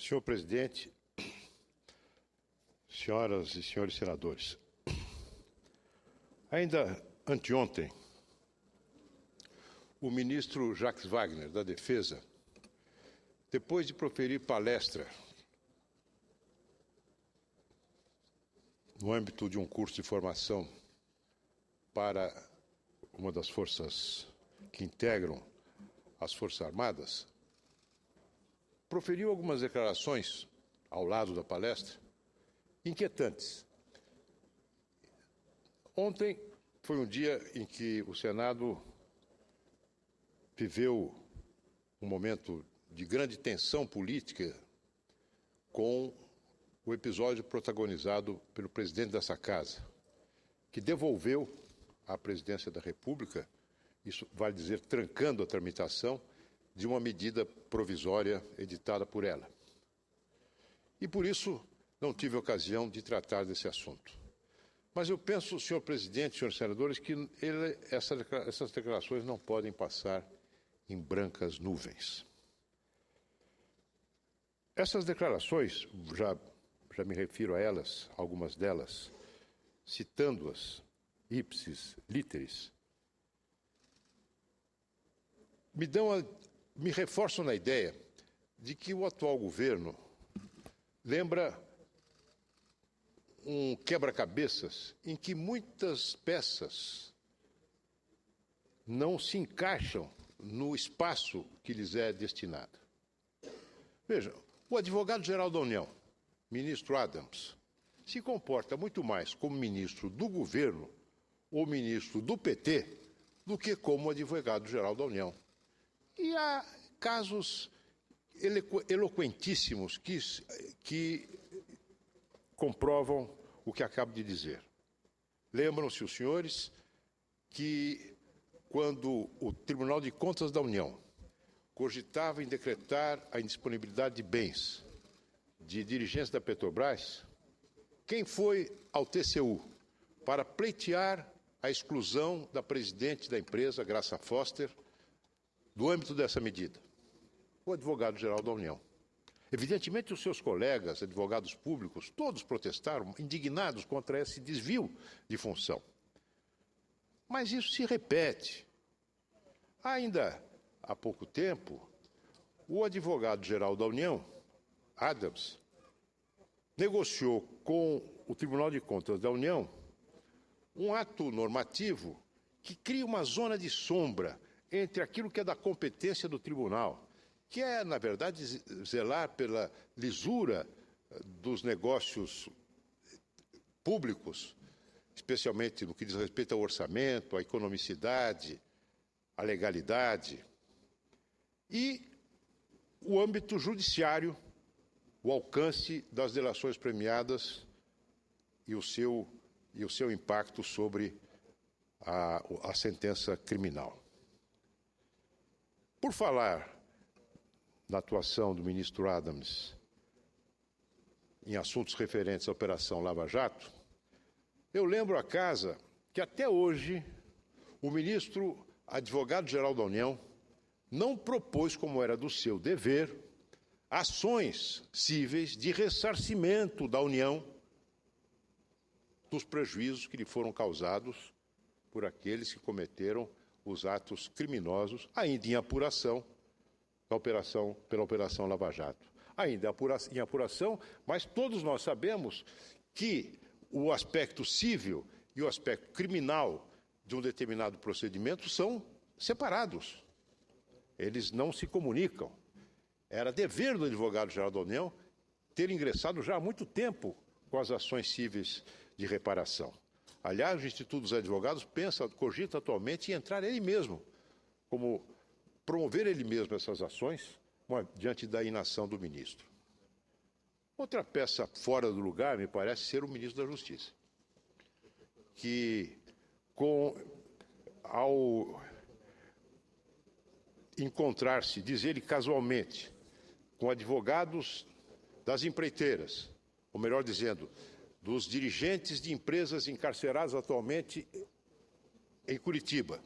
Senhor presidente, senhoras e senhores senadores, ainda anteontem, o ministro Jacques Wagner, da Defesa, depois de proferir palestra no âmbito de um curso de formação para uma das forças que integram as Forças Armadas, proferiu algumas declarações ao lado da palestra inquietantes. Ontem foi um dia em que o Senado viveu um momento de grande tensão política com o episódio protagonizado pelo presidente dessa casa, que devolveu à presidência da República, isso vale dizer, trancando a tramitação de uma medida provisória editada por ela. E por isso não tive ocasião de tratar desse assunto. Mas eu penso, senhor presidente, senhores senadores, que essas declarações não podem passar em brancas nuvens. Essas declarações, já me refiro a elas, algumas delas, citando-as ipsis literis, me reforçam na ideia de que o atual governo lembra um quebra-cabeças em que muitas peças não se encaixam no espaço que lhes é destinado. Veja, o advogado-geral da União, ministro Adams, se comporta muito mais como ministro do governo ou ministro do PT do que como advogado-geral da União. E há casos eloquentíssimos que comprovam o que acabo de dizer. Lembram-se os senhores que, quando o Tribunal de Contas da União cogitava em decretar a indisponibilidade de bens de dirigentes da Petrobras, quem foi ao TCU para pleitear a exclusão da presidente da empresa, Graça Foster, do âmbito dessa medida? O advogado-geral da União. Evidentemente, os seus colegas, advogados públicos, todos protestaram, indignados contra esse desvio de função. Mas isso se repete. Ainda há pouco tempo, o advogado-geral da União, Adams, negociou com o Tribunal de Contas da União um ato normativo que cria uma zona de sombra entre aquilo que é da competência do tribunal, que é, na verdade, zelar pela lisura dos negócios públicos, especialmente no que diz respeito ao orçamento, à economicidade, à legalidade, e o âmbito judiciário, o alcance das delações premiadas e o seu impacto sobre a sentença criminal. Por falar na atuação do ministro Adams em assuntos referentes à Operação Lava Jato, eu lembro à casa que até hoje o ministro advogado-geral da União não propôs, como era do seu dever, ações cíveis de ressarcimento da União dos prejuízos que lhe foram causados por aqueles que cometeram os atos criminosos, ainda em apuração, pela Operação Lava Jato. Ainda em apuração, mas todos nós sabemos que o aspecto civil e o aspecto criminal de um determinado procedimento são separados. Eles não se comunicam. Era dever do advogado-geral da União ter ingressado já há muito tempo com as ações cíveis de reparação. Aliás, o Instituto dos Advogados cogita atualmente em entrar ele mesmo, promover ele mesmo essas ações diante da inação do ministro. Outra peça fora do lugar me parece ser o ministro da Justiça, que, ao encontrar-se, diz ele casualmente, com advogados das empreiteiras, ou melhor dizendo, dos dirigentes de empresas encarceradas atualmente em Curitiba,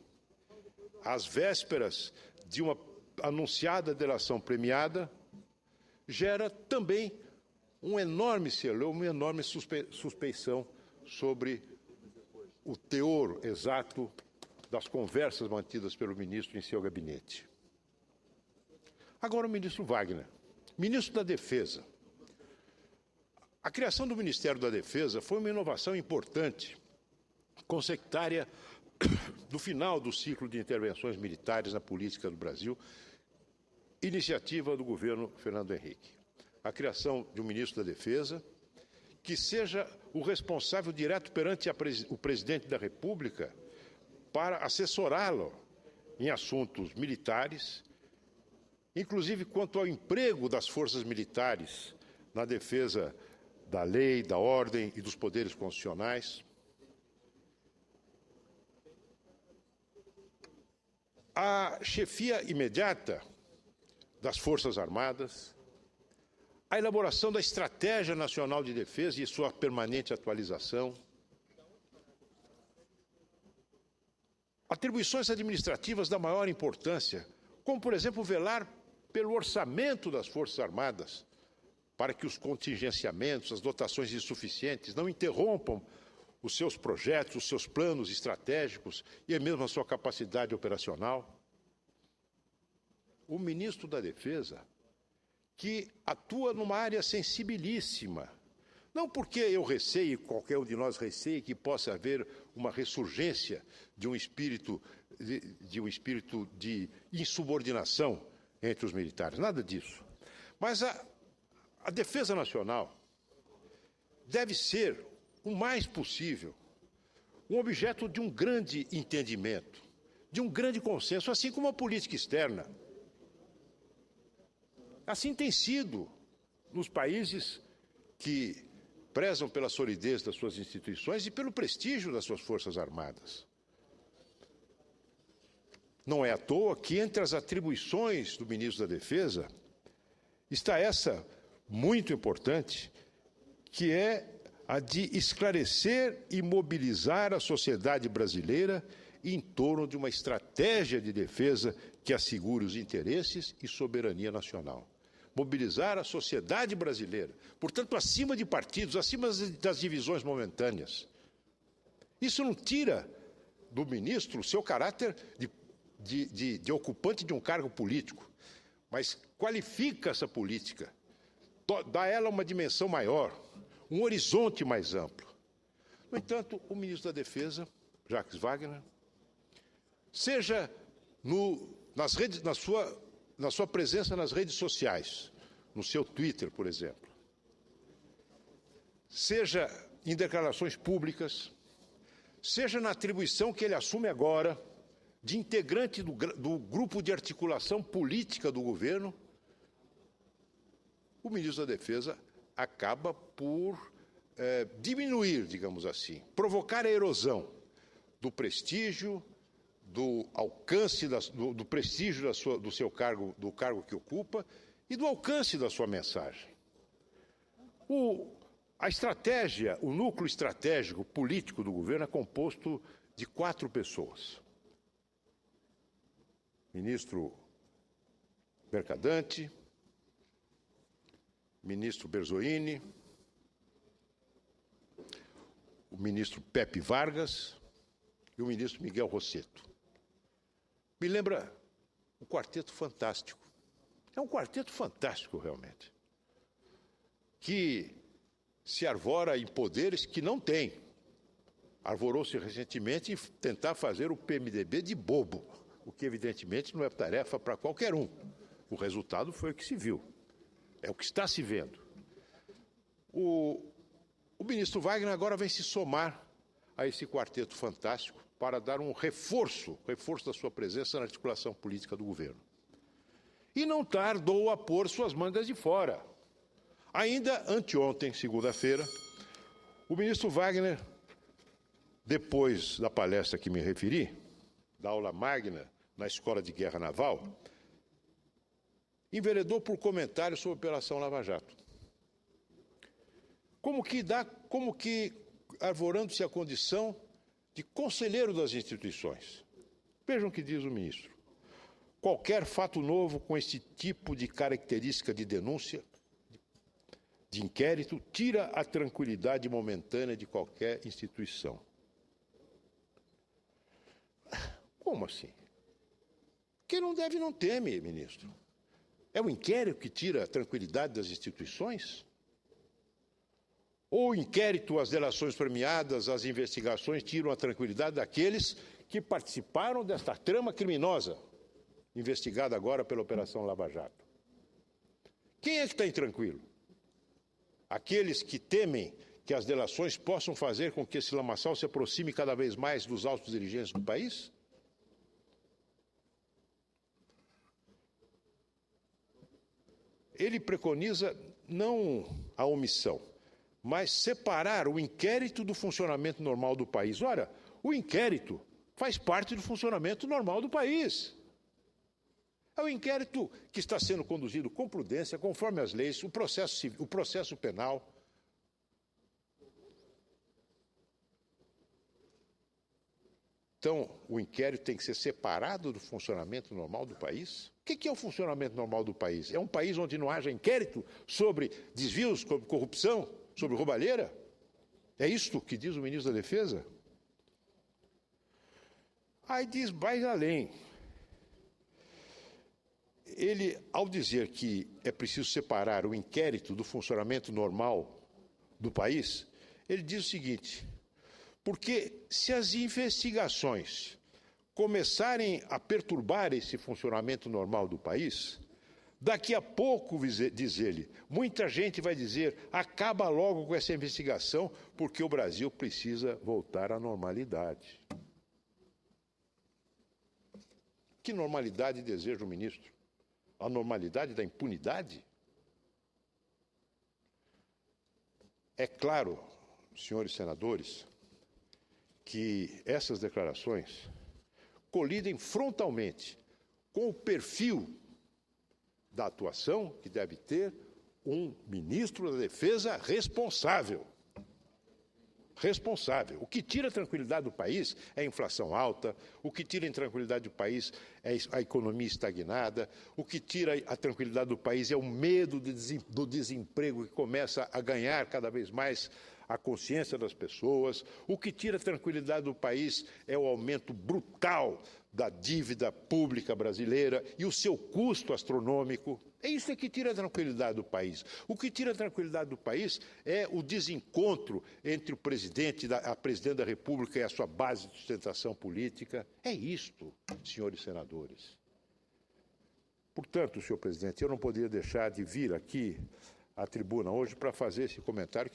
às vésperas de uma anunciada delação premiada, gera também um enorme celeuma, uma enorme suspeição sobre o teor exato das conversas mantidas pelo ministro em seu gabinete. Agora, o ministro Wagner, ministro da Defesa. A criação do Ministério da Defesa foi uma inovação importante, consecutária do final do ciclo de intervenções militares na política do Brasil, iniciativa do governo Fernando Henrique. A criação de um ministro da Defesa que seja o responsável direto perante o presidente da República para assessorá-lo em assuntos militares, inclusive quanto ao emprego das forças militares na defesa da lei, da ordem e dos poderes constitucionais. A chefia imediata das Forças Armadas, a elaboração da Estratégia Nacional de Defesa e sua permanente atualização, atribuições administrativas da maior importância, como, por exemplo, velar pelo orçamento das Forças Armadas, para que os contingenciamentos, as dotações insuficientes não interrompam os seus projetos, os seus planos estratégicos e mesmo a sua capacidade operacional. O ministro da Defesa, que atua numa área sensibilíssima, não porque eu receie, qualquer um de nós receie, que possa haver uma ressurgência de um espírito de insubordinação entre os militares, nada disso. Mas a defesa nacional deve ser, o mais possível, um objeto de um grande entendimento, de um grande consenso, assim como a política externa. Assim tem sido nos países que prezam pela solidez das suas instituições e pelo prestígio das suas Forças Armadas. Não é à toa que entre as atribuições do ministro da Defesa está essa muito importante, que é a de esclarecer e mobilizar a sociedade brasileira em torno de uma estratégia de defesa que assegure os interesses e soberania nacional. Mobilizar a sociedade brasileira, portanto, acima de partidos, acima das divisões momentâneas. Isso não tira do ministro o seu caráter de ocupante de um cargo político, mas qualifica essa política, dá a ela uma dimensão maior, um horizonte mais amplo. No entanto, o ministro da Defesa, Jacques Wagner, seja na sua presença nas redes sociais, no seu Twitter, por exemplo, seja em declarações públicas, seja na atribuição que ele assume agora de integrante do grupo de articulação política do governo, o ministro da Defesa acaba por diminuir, digamos assim, provocar a erosão do prestígio, do alcance, do prestígio do seu cargo, do cargo que ocupa e do alcance da sua mensagem. A estratégia, o núcleo estratégico político do governo é composto de 4 pessoas. Ministro Mercadante, ministro Berzoini, o ministro Pepe Vargas e o ministro Miguel Rosseto. Me lembra um quarteto fantástico. É um quarteto fantástico, realmente, que se arvora em poderes que não tem. Arvorou-se recentemente em tentar fazer o PMDB de bobo, o que evidentemente não é tarefa para qualquer um. O resultado foi o que se viu, é o que está se vendo. O ministro Wagner agora vem se somar a esse quarteto fantástico para dar um reforço da sua presença na articulação política do governo. E não tardou a pôr suas mangas de fora. Ainda anteontem, segunda-feira, o ministro Wagner, depois da palestra que me referi, da aula magna na Escola de Guerra Naval, enveredou por comentários sobre a Operação Lava Jato. Como que arvorando-se a condição de conselheiro das instituições. Vejam o que diz o ministro. Qualquer fato novo com esse tipo de característica de denúncia de inquérito tira a tranquilidade momentânea de qualquer instituição. Como assim? Quem não deve não teme, ministro. É o inquérito que tira a tranquilidade das instituições? Ou o inquérito, as delações premiadas, as investigações tiram a tranquilidade daqueles que participaram desta trama criminosa, investigada agora pela Operação Lava Jato? Quem é que está intranquilo? Aqueles que temem que as delações possam fazer com que esse lamaçal se aproxime cada vez mais dos altos dirigentes do país? Ele preconiza não a omissão, mas separar o inquérito do funcionamento normal do país. Ora, o inquérito faz parte do funcionamento normal do país. É o inquérito que está sendo conduzido com prudência, conforme as leis, o processo civil, o processo penal. Então, o inquérito tem que ser separado do funcionamento normal do país? O que é o funcionamento normal do país? É um país onde não haja inquérito sobre desvios, sobre corrupção, sobre roubalheira? É isto que diz o ministro da Defesa? Aí diz mais além. Ele, ao dizer que é preciso separar o inquérito do funcionamento normal do país, ele diz o seguinte: porque se as investigações começarem a perturbar esse funcionamento normal do país, daqui a pouco, diz ele, muita gente vai dizer: acaba logo com essa investigação, porque o Brasil precisa voltar à normalidade. Que normalidade deseja o ministro? A normalidade da impunidade? É claro, senhores senadores, que essas declarações colidem frontalmente com o perfil da atuação que deve ter um ministro da Defesa responsável. Responsável. O que tira a tranquilidade do país é a inflação alta, o que tira a tranquilidade do país é a economia estagnada, o que tira a tranquilidade do país é o medo do desemprego que começa a ganhar cada vez mais a consciência das pessoas, o que tira a tranquilidade do país é o aumento brutal da dívida pública brasileira e o seu custo astronômico. É isso que tira a tranquilidade do país. O que tira a tranquilidade do país é o desencontro entre o presidente, a presidente da República e a sua base de sustentação política. É isto, senhores senadores. Portanto, senhor presidente, eu não poderia deixar de vir aqui à tribuna hoje para fazer esse comentário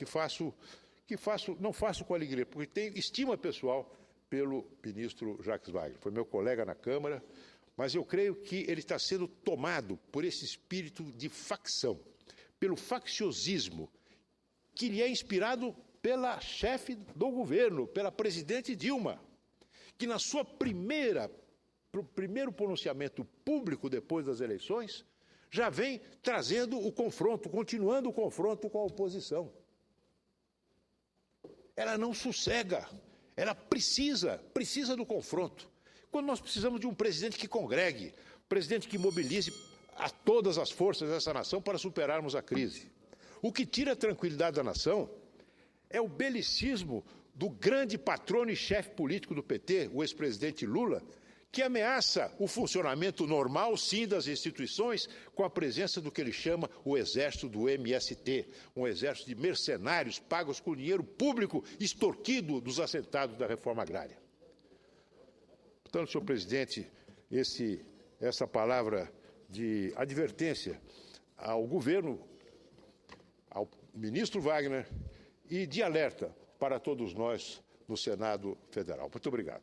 não faço com alegria, porque tenho estima pessoal pelo ministro Jacques Wagner. Foi meu colega na Câmara, mas eu creio que ele está sendo tomado por esse espírito de facção, pelo facciosismo, que lhe é inspirado pela chefe do governo, pela presidente Dilma, que na sua primeiro pronunciamento público depois das eleições, já vem trazendo o confronto, continuando o confronto com a oposição. Ela não sossega, ela precisa do confronto. Quando nós precisamos de um presidente que congregue, presidente que mobilize a todas as forças dessa nação para superarmos a crise. O que tira a tranquilidade da nação é o belicismo do grande patrono e chefe político do PT, o ex-presidente Lula, que ameaça o funcionamento normal, sim, das instituições, com a presença do que ele chama o exército do MST, um exército de mercenários pagos com dinheiro público extorquido dos assentados da reforma agrária. Portanto, senhor presidente, essa palavra de advertência ao governo, ao ministro Wagner, e de alerta para todos nós no Senado Federal. Muito obrigado.